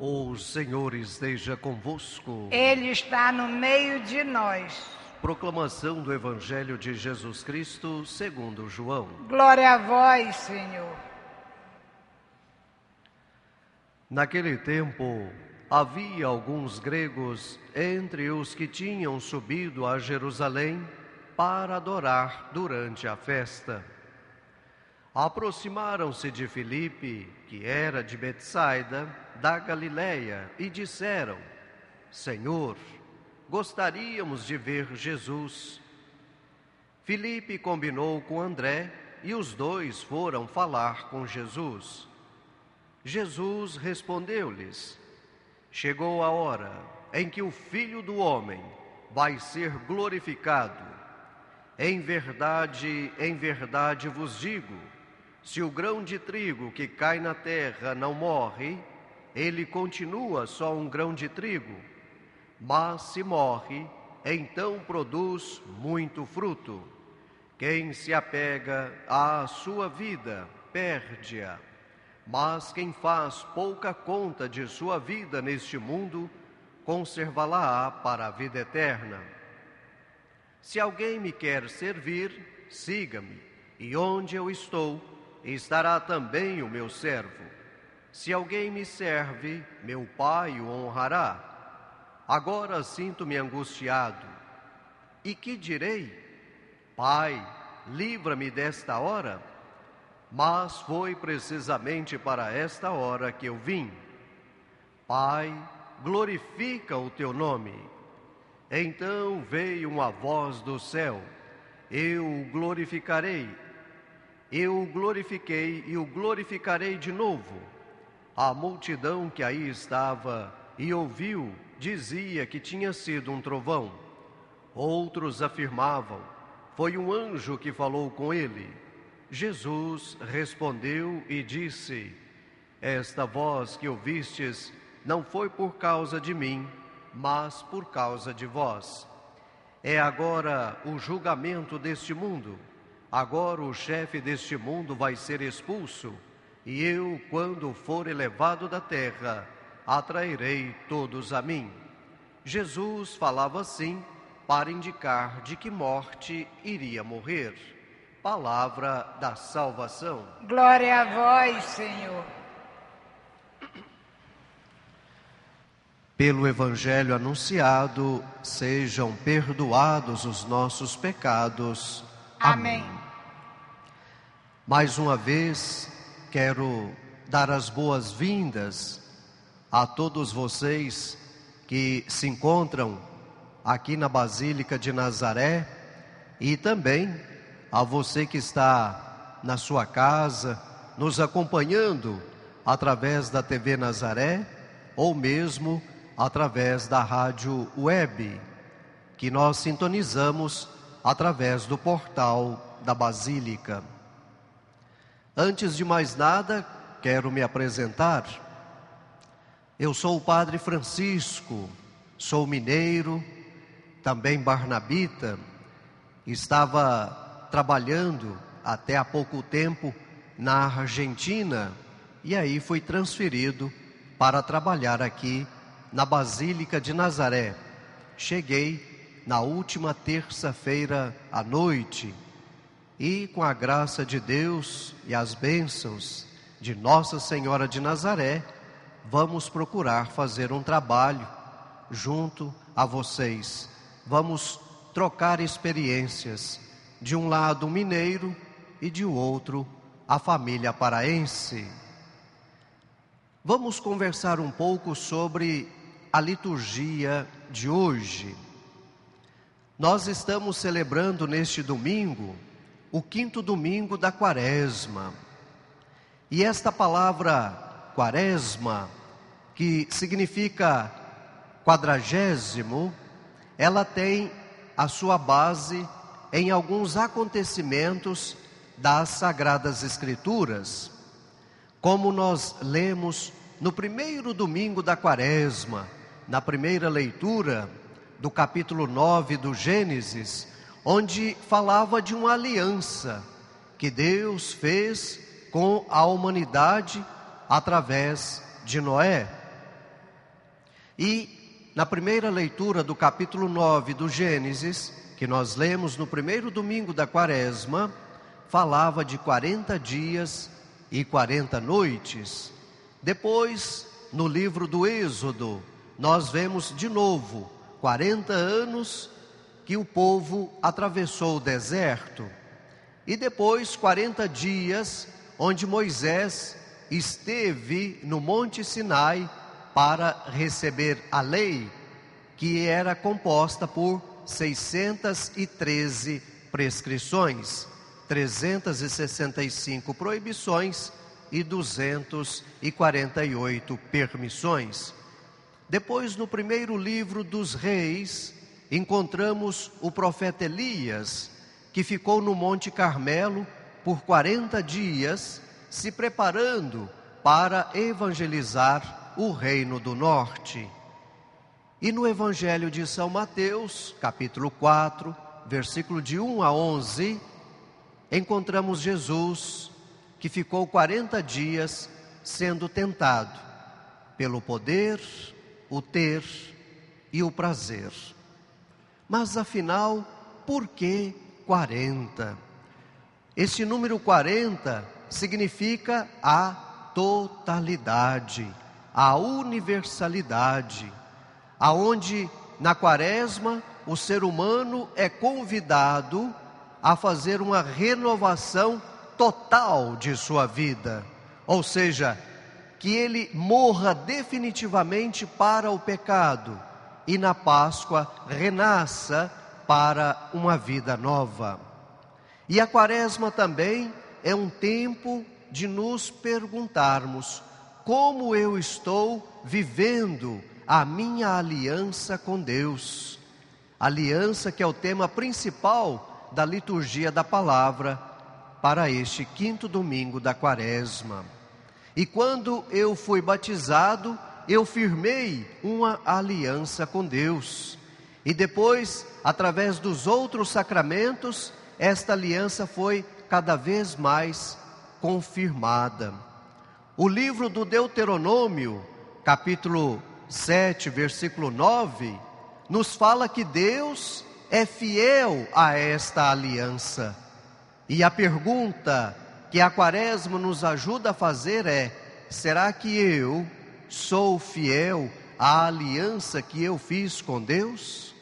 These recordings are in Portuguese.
O Senhor esteja convosco. Ele está no meio de nós. Proclamação do Evangelho de Jesus Cristo segundo João. Glória a vós, Senhor. Naquele tempo, havia alguns gregos entre os que tinham subido a Jerusalém para adorar durante a festa. Aproximaram-se de Filipe, que era de Betsaida, da Galileia, e disseram: Senhor, gostaríamos de ver Jesus. Filipe combinou com André e os dois foram falar com Jesus. Jesus respondeu-lhes: Chegou a hora em que o Filho do Homem vai ser glorificado. Em verdade vos digo, se o grão de trigo que cai na terra não morre, ele continua só um grão de trigo. Mas se morre, então produz muito fruto. Quem se apega à sua vida, perde-a. Mas quem faz pouca conta de sua vida neste mundo, conservá-la-á para a vida eterna. Se alguém me quer servir, siga-me, e onde eu estou, estará também o meu servo. Se alguém me serve, meu Pai o honrará. Agora sinto-me angustiado. E que direi? Pai, livra-me desta hora. Mas foi precisamente para esta hora que eu vim. Pai, glorifica o teu nome. Então veio uma voz do céu: eu o glorificarei. Eu o glorifiquei e o glorificarei de novo. A multidão que aí estava e ouviu dizia que tinha sido um trovão. Outros afirmavam: foi um anjo que falou com ele. Jesus respondeu e disse: esta voz que ouvistes não foi por causa de mim, mas por causa de vós. É agora o julgamento deste mundo. Agora o chefe deste mundo vai ser expulso, e eu, quando for elevado da terra, atrairei todos a mim. Jesus falava assim para indicar de que morte iria morrer. Palavra da salvação. Glória a vós, Senhor. Pelo Evangelho anunciado, sejam perdoados os nossos pecados. Amém. Mais uma vez, quero dar as boas-vindas a todos vocês que se encontram aqui na Basílica de Nazaré e também a você que está na sua casa, nos acompanhando através da TV Nazaré ou mesmo através da rádio web, que nós sintonizamos através do portal da Basílica. Antes de mais nada, quero me apresentar. Eu sou o Padre Francisco, sou mineiro, também barnabita. Estava trabalhando até há pouco tempo na Argentina e aí fui transferido para trabalhar aqui na Basílica de Nazaré. Cheguei na última terça-feira à noite e, com a graça de Deus e as bênçãos de Nossa Senhora de Nazaré, vamos procurar fazer um trabalho junto a vocês. Vamos trocar experiências, de um lado o mineiro e de outro a família paraense. Vamos conversar um pouco sobre a liturgia de hoje. Nós estamos celebrando neste domingo o 5º domingo da Quaresma. E esta palavra Quaresma, que significa 40º, ela tem a sua base em alguns acontecimentos das Sagradas Escrituras. Como nós lemos no primeiro domingo da Quaresma, na primeira leitura do capítulo 9 do Gênesis, onde falava de uma aliança que Deus fez com a humanidade através de Noé. E na primeira leitura do capítulo 9 do Gênesis, que nós lemos no primeiro domingo da Quaresma, falava de 40 dias e 40 noites. Depois, no livro do Êxodo, nós vemos de novo 40 anos que o povo atravessou o deserto. E depois 40 dias onde Moisés esteve no Monte Sinai para receber a lei, que era composta por 613 prescrições, 365 proibições e 248 permissões. Depois, no primeiro livro dos Reis, encontramos o profeta Elias, que ficou no Monte Carmelo por 40 dias, se preparando para evangelizar o Reino do Norte. E no Evangelho de São Mateus, capítulo 4, versículo de 1 a 11, encontramos Jesus, que ficou 40 dias sendo tentado pelo poder, o ter e o prazer. Mas afinal, por que 40? Este número 40 significa a totalidade, a universalidade, aonde na Quaresma o ser humano é convidado a fazer uma renovação total de sua vida, ou seja, que ele morra definitivamente para o pecado e na Páscoa renasça para uma vida nova. E a Quaresma também é um tempo de nos perguntarmos: como eu estou vivendo a minha aliança com Deus? Aliança que é o tema principal da liturgia da palavra para este quinto domingo da Quaresma. E quando eu fui batizado, eu firmei uma aliança com Deus. E depois, através dos outros sacramentos, esta aliança foi cada vez mais confirmada. O livro do Deuteronômio, capítulo 7, versículo 9, nos fala que Deus é fiel a esta aliança. E a pergunta que a Quaresma nos ajuda a fazer é: será que eu sou fiel à aliança que eu fiz com Deus?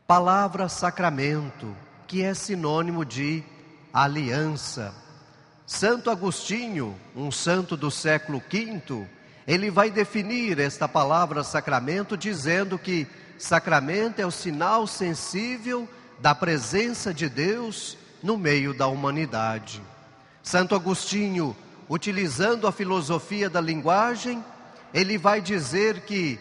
Palavra sacramento, que é sinônimo de aliança. Santo Agostinho, um santo do século V, ele vai definir esta palavra sacramento dizendo que sacramento é o sinal sensível da presença de Deus no meio da humanidade. Santo Agostinho, utilizando a filosofia da linguagem, ele vai dizer que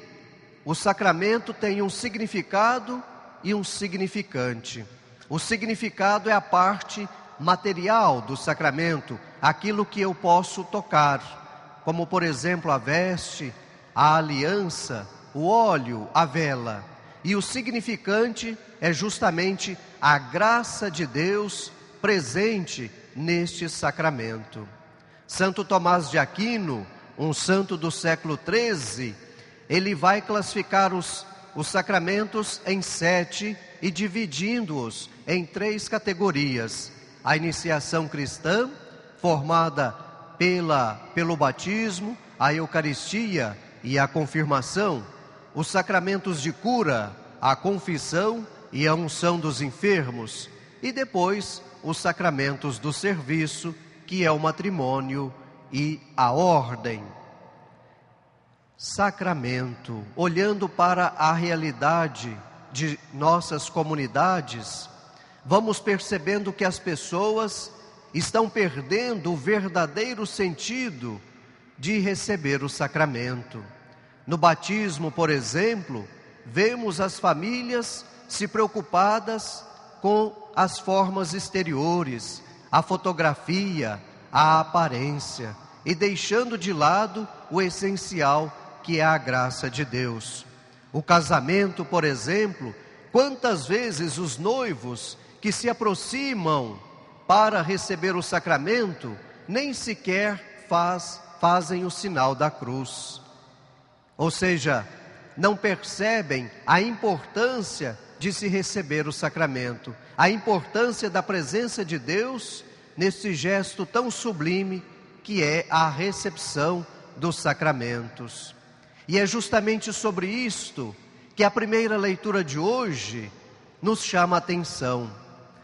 o sacramento tem um significado e um significante. O significado é a parte material do sacramento, aquilo que eu posso tocar, como por exemplo a veste, a aliança, o óleo, a vela. E o significante é justamente a graça de Deus presente neste sacramento. Santo Tomás de Aquino, um santo do século XIII, ele vai classificar os sacramentos em 7 e dividindo-os em 3 categorias: a iniciação cristã, formada pelo batismo, a Eucaristia e a confirmação; os sacramentos de cura, a confissão e a unção dos enfermos; e depois os sacramentos do serviço, que é o matrimônio e a ordem. Sacramento, olhando para a realidade de nossas comunidades, vamos percebendo que as pessoas estão perdendo o verdadeiro sentido de receber o sacramento. No batismo, por exemplo, vemos as famílias se preocupadas com as formas exteriores, a fotografia, a aparência, e deixando de lado o essencial, que é a graça de Deus. O casamento, por exemplo, quantas vezes os noivos que se aproximam para receber o sacramento nem sequer fazem o sinal da cruz. Ou seja, não percebem a importância de se receber o sacramento, a importância da presença de Deus nesse gesto tão sublime que é a recepção dos sacramentos. E é justamente sobre isto que a primeira leitura de hoje nos chama a atenção.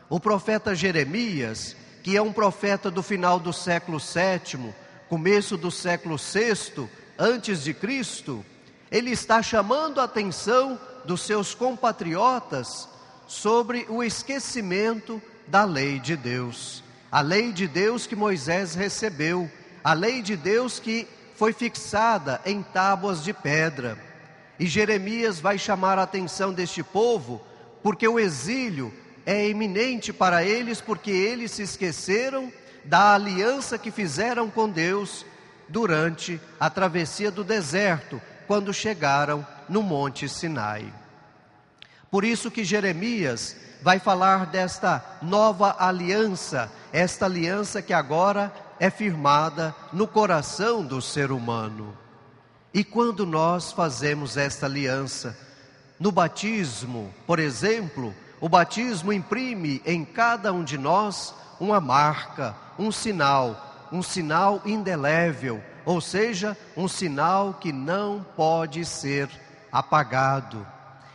O profeta Jeremias, que é um profeta do final do século VII, começo do século VI, antes de Cristo, ele está chamando a atenção dos seus compatriotas sobre o esquecimento da lei de Deus. A lei de Deus que Moisés recebeu, a lei de Deus que foi fixada em tábuas de pedra. E Jeremias vai chamar a atenção deste povo, porque o exílio é iminente para eles, porque eles se esqueceram da aliança que fizeram com Deus durante a travessia do deserto, quando chegaram no Monte Sinai. Por isso que Jeremias vai falar desta nova aliança, esta aliança que agora é firmada no coração do ser humano. E quando nós fazemos esta aliança? No batismo, por exemplo, o batismo imprime em cada um de nós uma marca, um sinal indelével, ou seja, um sinal que não pode ser apagado.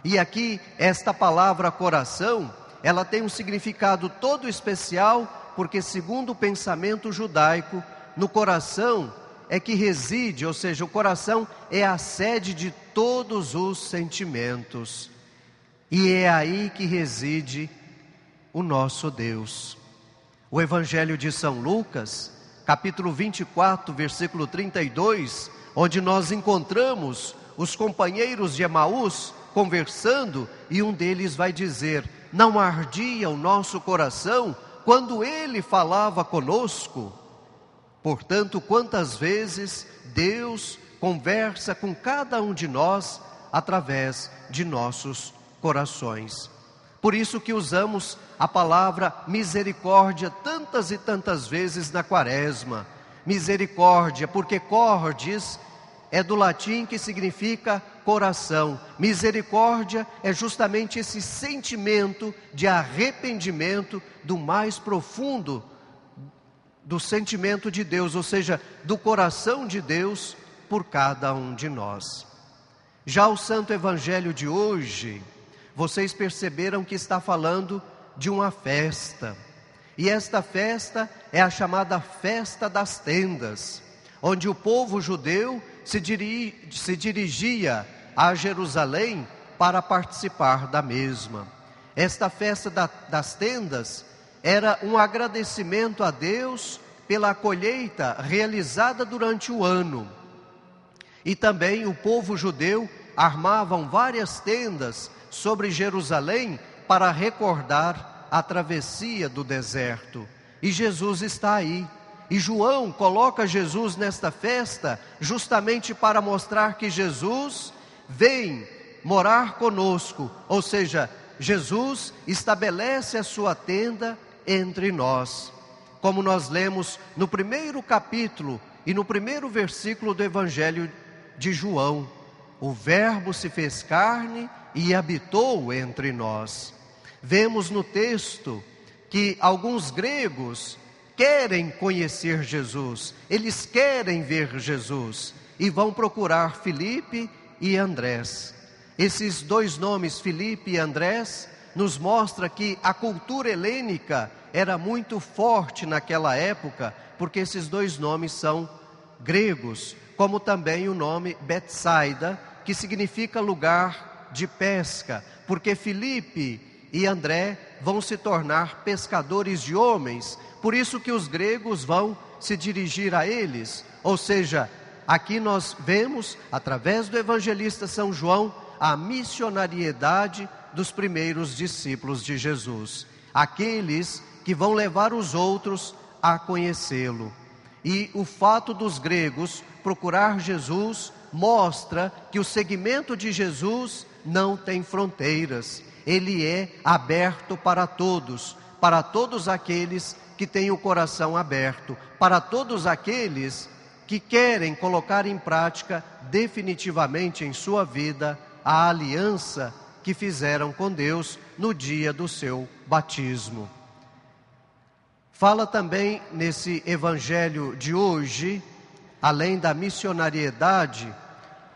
E aqui, esta palavra coração, ela tem um significado todo especial, porque segundo o pensamento judaico, no coração é que reside, ou seja, o coração é a sede de todos os sentimentos. E é aí que reside o nosso Deus. O Evangelho de São Lucas, capítulo 24, versículo 32, onde nós encontramos os companheiros de Emaús conversando, e um deles vai dizer: não ardia o nosso coração quando ele falava conosco? Portanto, quantas vezes Deus conversa com cada um de nós através de nossos corações. Por isso que usamos a palavra misericórdia tantas e tantas vezes na quaresma. Misericórdia, porque cordis é do latim que significa coração. Misericórdia é justamente esse sentimento de arrependimento do mais profundo do sentimento de Deus, ou seja, do coração de Deus por cada um de nós. Já o Santo Evangelho de hoje, vocês perceberam que está falando de uma festa. E esta festa é a chamada Festa das Tendas, onde o povo judeu se dirigia a Jerusalém para participar da mesma. Esta festa das tendas era um agradecimento a Deus pela colheita realizada durante o ano. E também o povo judeu armavam várias tendas sobre Jerusalém para recordar a travessia do deserto. E Jesus está aí. E João coloca Jesus nesta festa justamente para mostrar que Jesus vem morar conosco, ou seja, Jesus estabelece a sua tenda entre nós. Como nós lemos no primeiro capítulo e no primeiro versículo do Evangelho de João: o Verbo se fez carne e habitou entre nós. Vemos no texto que alguns gregos querem conhecer Jesus, eles querem ver Jesus e vão procurar Filipe e Andrés. Esses dois nomes, Filipe e Andrés, nos mostra que a cultura helênica era muito forte naquela época, porque esses dois nomes são gregos, como também o nome Betsaida, que significa lugar de pesca, porque Filipe e André vão se tornar pescadores de homens, por isso que os gregos vão se dirigir a eles. Ou seja, aqui nós vemos, através do evangelista São João, a missionariedade dos primeiros discípulos de Jesus, aqueles que vão levar os outros a conhecê-lo. E o fato dos gregos procurar Jesus mostra que o seguimento de Jesus não tem fronteiras, ele é aberto para todos aqueles que têm o coração aberto, para todos aqueles que querem colocar em prática definitivamente em sua vida a aliança que fizeram com Deus no dia do seu batismo. Fala também nesse evangelho de hoje, além da missionariedade,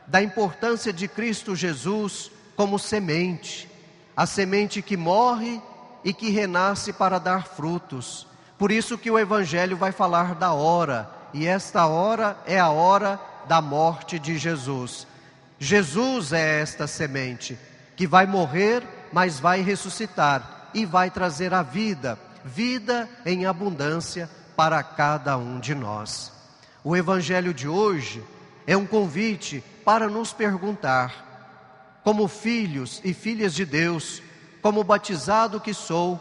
da importância de Cristo Jesus como semente, a semente que morre e que renasce para dar frutos. Por isso que o evangelho vai falar da hora, e esta hora é a hora da morte de Jesus. Jesus é esta semente que vai morrer, mas vai ressuscitar e vai trazer a vida, vida em abundância para cada um de nós. O evangelho de hoje é um convite para nos perguntar, como filhos e filhas de Deus, como batizado que sou,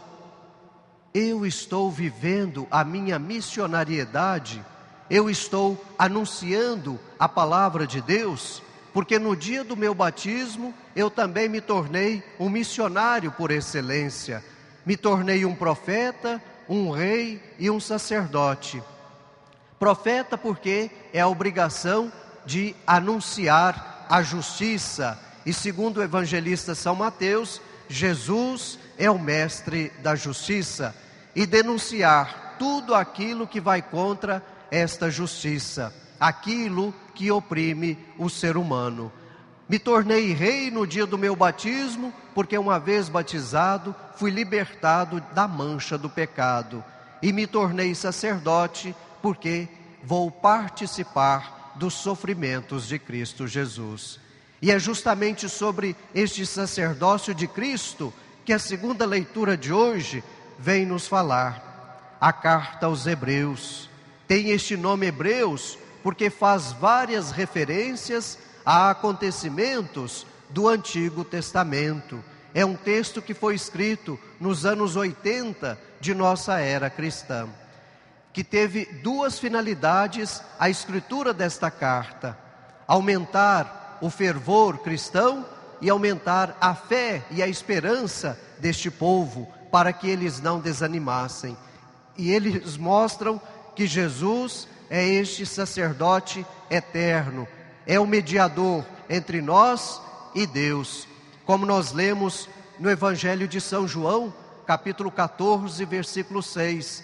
eu estou vivendo a minha missionariedade? Eu estou anunciando a palavra de Deus? Porque no dia do meu batismo, eu também me tornei um missionário por excelência. Me tornei um profeta, um rei e um sacerdote. Profeta porque é a obrigação de anunciar a justiça. E segundo o evangelista São Mateus, Jesus é o mestre da justiça. E denunciar tudo aquilo que vai contra esta justiça, aquilo que oprime o ser humano. Me tornei rei no dia do meu batismo, porque uma vez batizado, fui libertado da mancha do pecado. E me tornei sacerdote, porque vou participar dos sofrimentos de Cristo Jesus. E é justamente sobre este sacerdócio de Cristo que a segunda leitura de hoje vem nos falar. A carta aos Hebreus tem este nome Hebreus porque faz várias referências a acontecimentos do Antigo Testamento. É um texto que foi escrito nos anos 80 de nossa era cristã, que teve duas finalidades a escritura desta carta: aumentar o fervor cristão e aumentar a fé e a esperança deste povo, para que eles não desanimassem. E eles mostram que Jesus é este sacerdote eterno, é o mediador entre nós e Deus. Como nós lemos no Evangelho de São João, capítulo 14, versículo 6,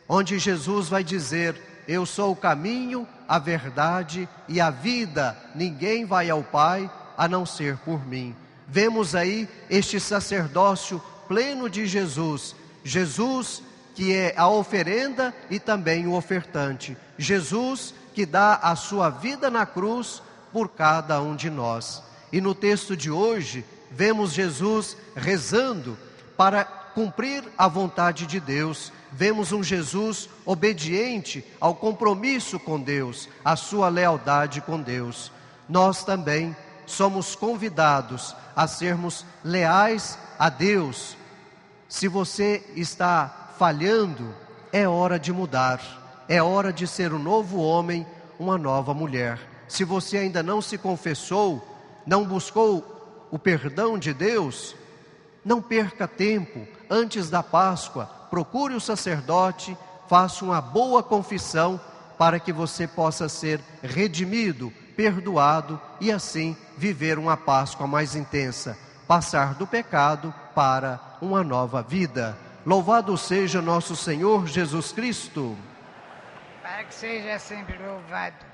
onde Jesus vai dizer: eu sou o caminho, a verdade e a vida, ninguém vai ao Pai a não ser por mim. Vemos aí este sacerdócio pleno de Jesus, Jesus que é a oferenda e também o ofertante, Jesus que dá a sua vida na cruz por cada um de nós. E no texto de hoje, vemos Jesus rezando para cumprir a vontade de Deus. Vemos um Jesus obediente ao compromisso com Deus, à sua lealdade com Deus. Nós também somos convidados a sermos leais a Deus. Se você está falhando, é hora de mudar, é hora de ser um novo homem, uma nova mulher. Se você ainda não se confessou, não buscou o perdão de Deus, não perca tempo. Antes da Páscoa, procure o sacerdote, faça uma boa confissão para que você possa ser redimido, perdoado e assim viver uma Páscoa mais intensa, passar do pecado para uma nova vida. Louvado seja nosso Senhor Jesus Cristo. Para que seja sempre louvado.